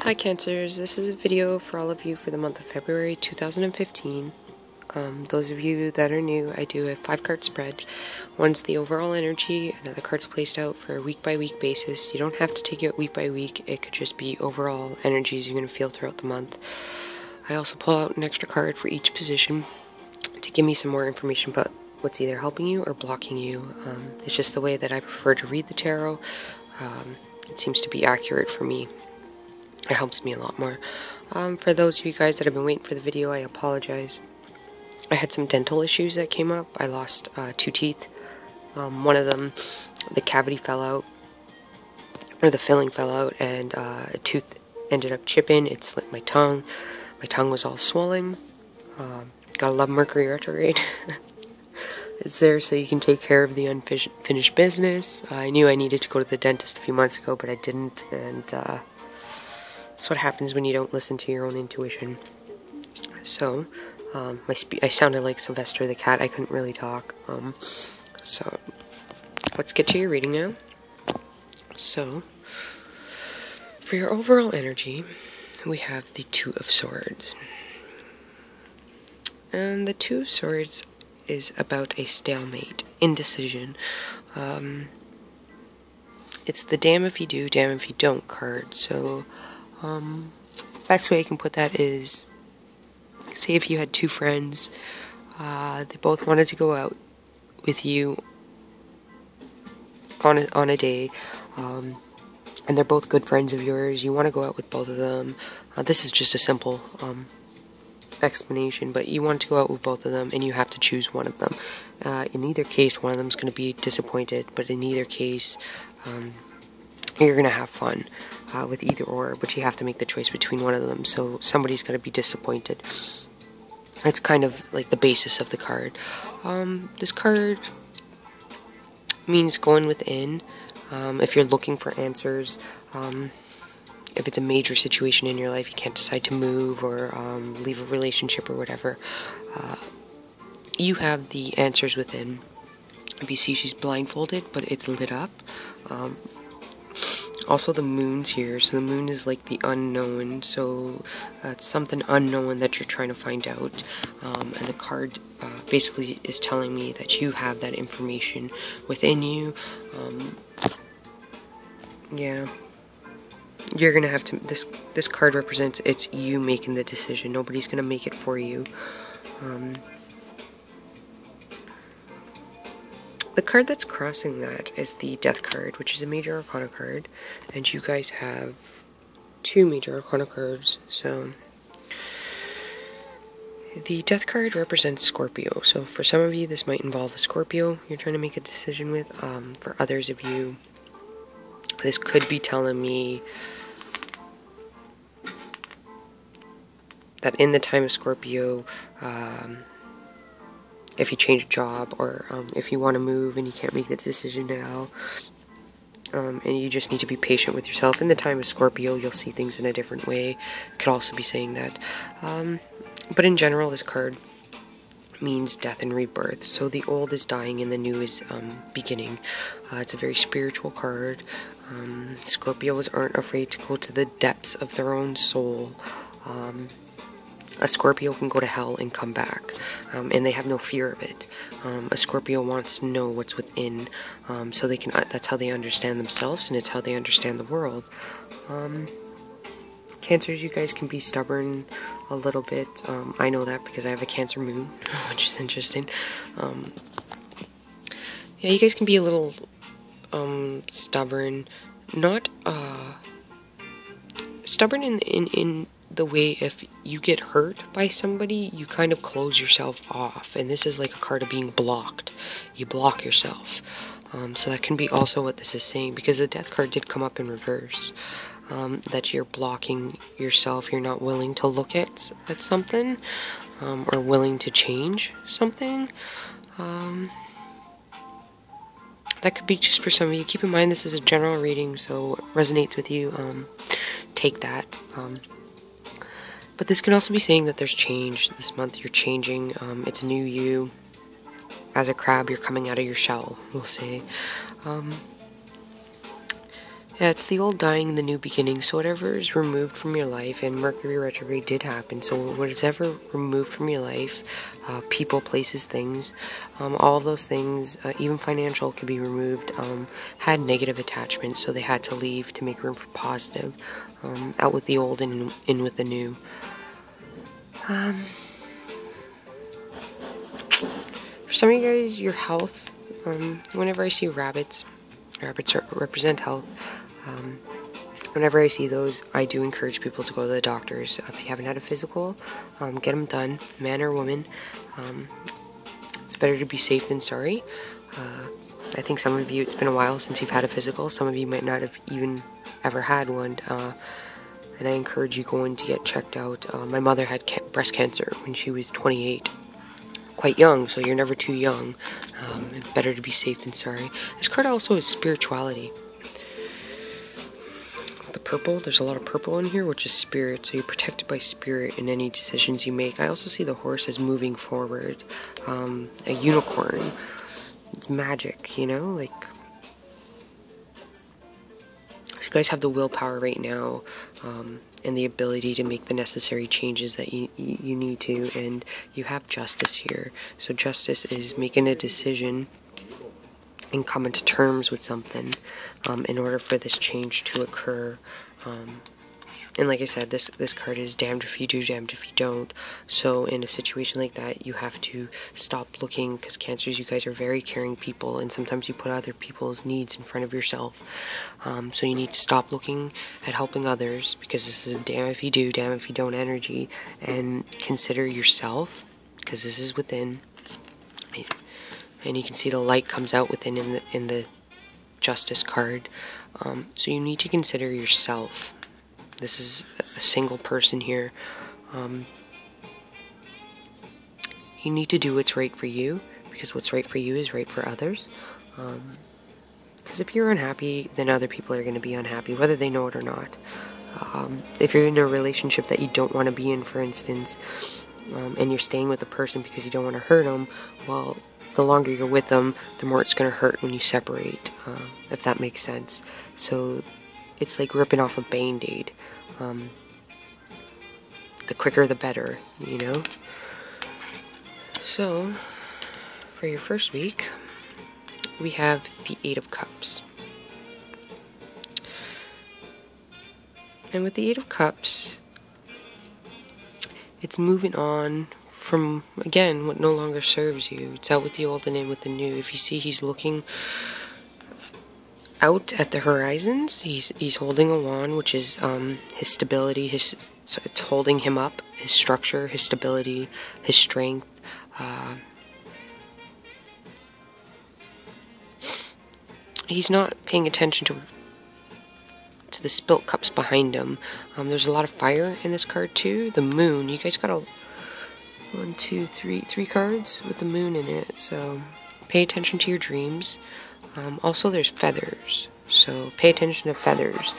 Hi Cancers, this is a video for all of you for the month of February 2015. Those of you that are new, I do a 5-card spread. One's the overall energy, another card's placed out for a week-by-week basis. You don't have to take it week by week, it could just be overall energies you're going to feel throughout the month. I also pull out an extra card for each position to give me some more information about what's either helping you or blocking you. It's just the way that I prefer to read the tarot. It seems to be accurate for me. It helps me a lot more. For those of you guys that have been waiting for the video, I apologize. I had some dental issues that came up. I lost 2 teeth. One of them, the cavity fell out, or the filling fell out, and a tooth ended up chipping. It slit my tongue. My tongue was all swollen. Gotta love Mercury retrograde. It's there so you can take care of the unfinished business. I knew I needed to go to the dentist a few months ago, but I didn't, and that's what happens when you don't listen to your own intuition. So, I sounded like Sylvester the cat. I couldn't really talk. So, let's get to your reading now. So, for your overall energy, we have the Two of Swords. And the Two of Swords is about a stalemate, indecision. It's the damn if you do, damn if you don't card. So, best way I can put that is, say if you had 2 friends, they both wanted to go out with you on a day, and they're both good friends of yours. You want to go out with both of them. This is just a simple explanation, but you want to go out with both of them, and you have to choose one of them. In either case, one of them's going to be disappointed, but in either case, you're going to have fun with either or, but you have to make the choice between one of them, so somebody's going to be disappointed. That's kind of like the basis of the card. This card means going within. If you're looking for answers, if it's a major situation in your life, you can't decide to move or leave a relationship or whatever, you have the answers within. If you see she's blindfolded, but it's lit up. Also, the moon's here, so the moon is like the unknown, so it's something unknown that you're trying to find out, and the card basically is telling me that you have that information within you. Yeah, you're gonna have to, this card represents it's you making the decision. Nobody's gonna make it for you. The card that's crossing that is the Death card, which is a Major Arcana card, and you guys have 2 Major Arcana cards, so the Death card represents Scorpio, so for some of you this might involve a Scorpio you're trying to make a decision with. For others of you, this could be telling me that in the time of Scorpio, if you change a job, or if you want to move and you can't make the decision now, and you just need to be patient with yourself. In the time of Scorpio, you'll see things in a different way. Could also be saying that. But in general, this card means death and rebirth. So the old is dying and the new is beginning. It's a very spiritual card. Scorpios aren't afraid to go to the depths of their own soul. A Scorpio can go to hell and come back, and they have no fear of it. A Scorpio wants to know what's within, so they can. That's how they understand themselves, and it's how they understand the world. Cancers, you guys can be stubborn a little bit. I know that because I have a Cancer moon, which is interesting. Yeah, you guys can be a little stubborn. Not stubborn in the way if you get hurt by somebody, you kind of close yourself off, and this is like a card of being blocked. You block yourself. So that can be also what this is saying, because the Death card did come up in reverse. That you're blocking yourself, you're not willing to look at something, or willing to change something. That could be just for some of you. Keep in mind this is a general reading, so it resonates with you. Take that. But this can also be saying that there's change. This month you're changing. It's a new you. As a crab, you're coming out of your shell, we'll say. Yeah, it's the old dying, the new beginning. So whatever is removed from your life, and Mercury retrograde did happen. So whatever removed from your life, people, places, things, all of those things, even financial, could be removed. Had negative attachments, so they had to leave to make room for positive. Out with the old and in with the new. For some of you guys, your health. Whenever I see rabbits represent health. Whenever I see those, I do encourage people to go to the doctors. If you haven't had a physical, get them done, man or woman. It's better to be safe than sorry. I think some of you, it's been a while since you've had a physical. Some of you might not have even ever had one. And I encourage you going to get checked out. My mother had breast cancer when she was 28. Quite young, so you're never too young. Better to be safe than sorry. This card also is spirituality. The purple, there's a lot of purple in here, which is spirit, so you're protected by spirit in any decisions you make. I also see the horse as moving forward. A unicorn. It's magic, you know, like, you guys have the willpower right now, and the ability to make the necessary changes that you need to, and you have justice here. So justice is making a decision and coming to terms with something in order for this change to occur. And like I said, this card is damned if you do, damned if you don't. So in a situation like that, you have to stop looking, because Cancers, you guys are very caring people, and sometimes you put other people's needs in front of yourself. So you need to stop looking at helping others, because this is a damn if you do, damn if you don't energy, and consider yourself, because this is within. And you can see the light comes out within in the Justice card. So you need to consider yourself. This is a single person here. You need to do what's right for you, because what's right for you is right for others. Because if you're unhappy, then other people are going to be unhappy, whether they know it or not. If you're in a relationship that you don't want to be in, for instance, and you're staying with a person because you don't want to hurt them, well, the longer you're with them, the more it's going to hurt when you separate, if that makes sense. So it's like ripping off a Band-Aid. The quicker the better, you know? So, for your first week, we have the Eight of Cups. And with the Eight of Cups, it's moving on from, again, what no longer serves you. It's out with the old and in with the new. If you see, he's looking out at the horizons. He's holding a wand, which is his stability. So it's holding him up. His structure, his stability, his strength. He's not paying attention to the spilt cups behind him. There's a lot of fire in this card too. The moon. You guys got a 1, 2, 3 cards with the moon in it. So pay attention to your dreams. Also, there's feathers. So pay attention to feathers.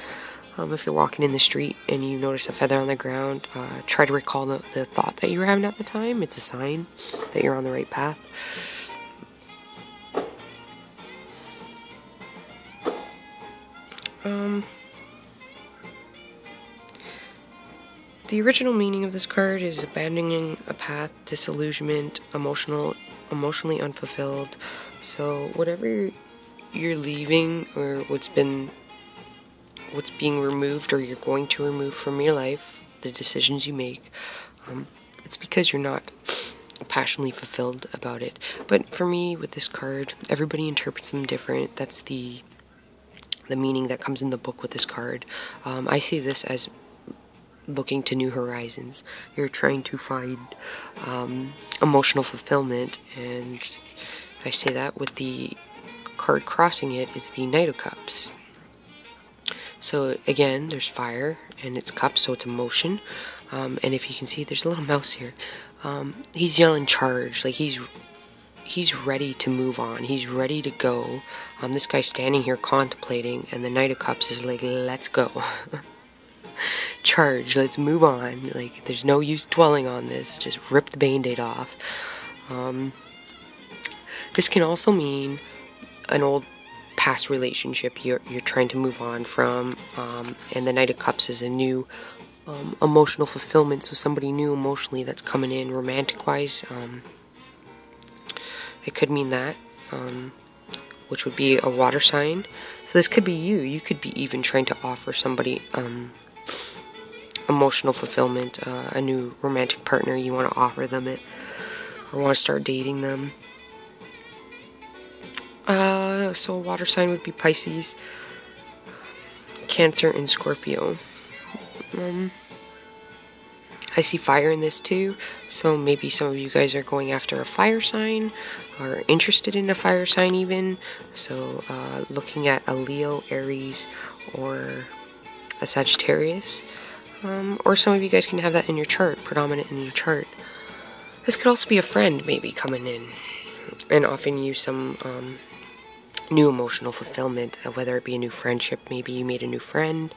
If you're walking in the street and you notice a feather on the ground, try to recall the thought that you were having at the time. It's a sign that you're on the right path. The original meaning of this card is abandoning a path, disillusionment, emotionally unfulfilled. So whatever you're leaving, or what's being removed, or you're going to remove from your life, the decisions you make, it's because you're not passionately fulfilled about it. But for me, with this card, everybody interprets them different. That's the meaning that comes in the book with this card. I see this as looking to new horizons. You're trying to find emotional fulfillment, and I say that with the card crossing it is the Knight of Cups. So again, there's fire and it's cups, so it's emotion. And if you can see, there's a little mouse here. He's yelling charge, like he's ready to move on. He's ready to go. This guy's standing here contemplating, and the Knight of Cups is like, let's go. Charge, let's move on. Like, there's no use dwelling on this. Just rip the Band-Aid off. This can also mean an old past relationship you're trying to move on from, and the Knight of Cups is a new emotional fulfillment, so somebody new emotionally that's coming in romantic wise. It could mean that, which would be a water sign. So this could be you could be even trying to offer somebody emotional fulfillment, a new romantic partner. You want to offer them it, or want to start dating them. So a water sign would be Pisces, Cancer, and Scorpio. I see fire in this too, so maybe some of you guys are going after a fire sign, or interested in a fire sign even. So looking at a Leo, Aries, or a Sagittarius. Or some of you guys can have that in your chart, predominant in your chart. This could also be a friend maybe coming in and offering you some new emotional fulfillment, whether it be a new friendship. Maybe you made a new friend.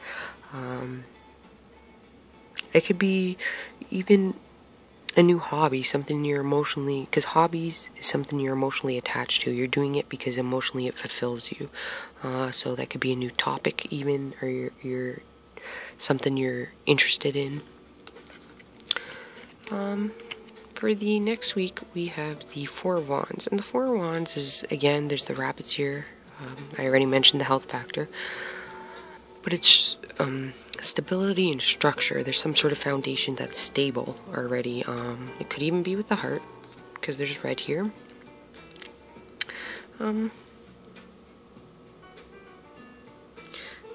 It could be even a new hobby, something you're emotionally, because hobbies is something you're emotionally attached to. You're doing it because emotionally it fulfills you. So that could be a new topic even, or you're something you're interested in. For the next week, we have the Four of Wands. And the Four of Wands is, again, there's the rabbits here. I already mentioned the health factor. But it's stability and structure. There's some sort of foundation that's stable already. It could even be with the heart, because there's red here.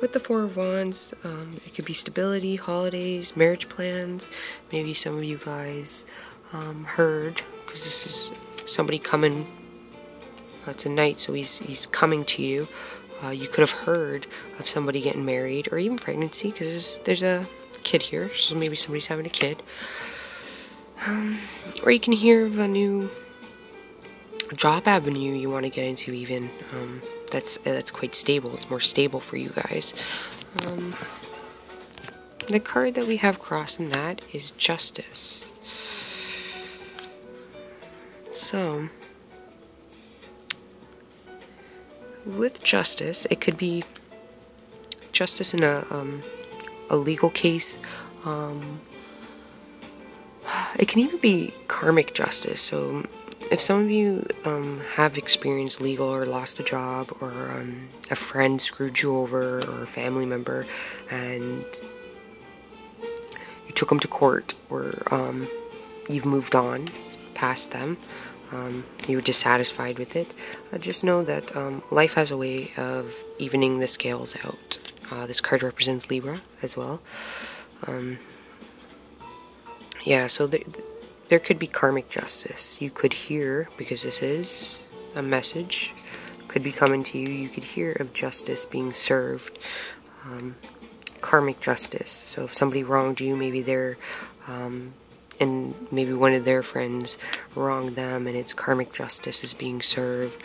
With the Four of Wands, it could be stability, holidays, marriage plans. Maybe some of you guys heard, because this is somebody coming. It's a knight, so he's coming to you. You could have heard of somebody getting married, or even pregnancy, because there's a kid here, so maybe somebody's having a kid. Or you can hear of a new job avenue you want to get into even. That's quite stable. It's more stable for you guys. The card that we have crossing that is Justice. So with Justice, it could be justice in a legal case. It can even be karmic justice. So if some of you have experienced legal, or lost a job, or a friend screwed you over, or a family member, and you took them to court, or you've moved on past them, you were dissatisfied with it, just know that life has a way of evening the scales out. This card represents Libra as well. Yeah, so there could be karmic justice. You could hear, because this is a message, could be coming to you. You could hear of justice being served. Karmic justice. So if somebody wronged you, maybe they're, and maybe one of their friends wronged them, and it's karmic justice is being served.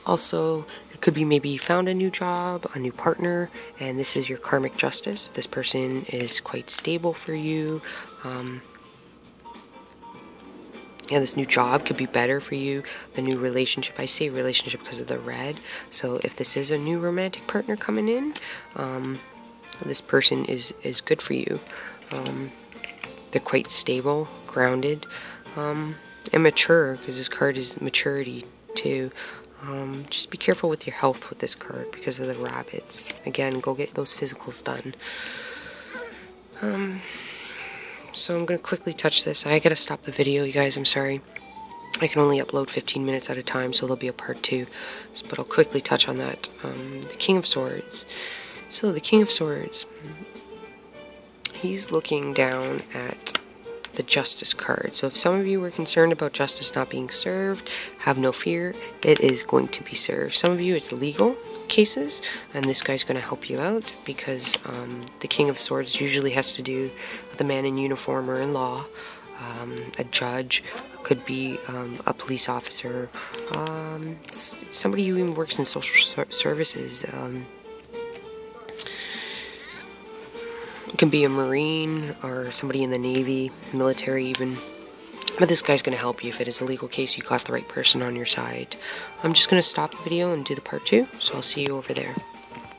Also, it could be maybe you found a new job, a new partner, and this is your karmic justice. This person is quite stable for you. Yeah, this new job could be better for you. The new relationship, I say relationship because of the red. So if this is a new romantic partner coming in, this person is good for you. They're quite stable, grounded, and mature, because this card is maturity too. Just be careful with your health with this card because of the rabbits. Again, go get those physicals done. So I'm going to quickly touch this. I gotta stop the video, you guys, I'm sorry. I can only upload 15 minutes at a time, so there'll be a part 2. But I'll quickly touch on that. The King of Swords. So the King of Swords, he's looking down at the Justice card. So if some of you were concerned about justice not being served, have no fear, it is going to be served. Some of you, it's legal cases, and this guy's going to help you out, because the King of Swords usually has to do with a man in uniform or in law. A judge, could be a police officer, somebody who even works in social services. It can be a Marine, or somebody in the Navy, military even. But this guy's going to help you. If it is a legal case, you got the right person on your side. I'm just going to stop the video and do the part 2, so I'll see you over there.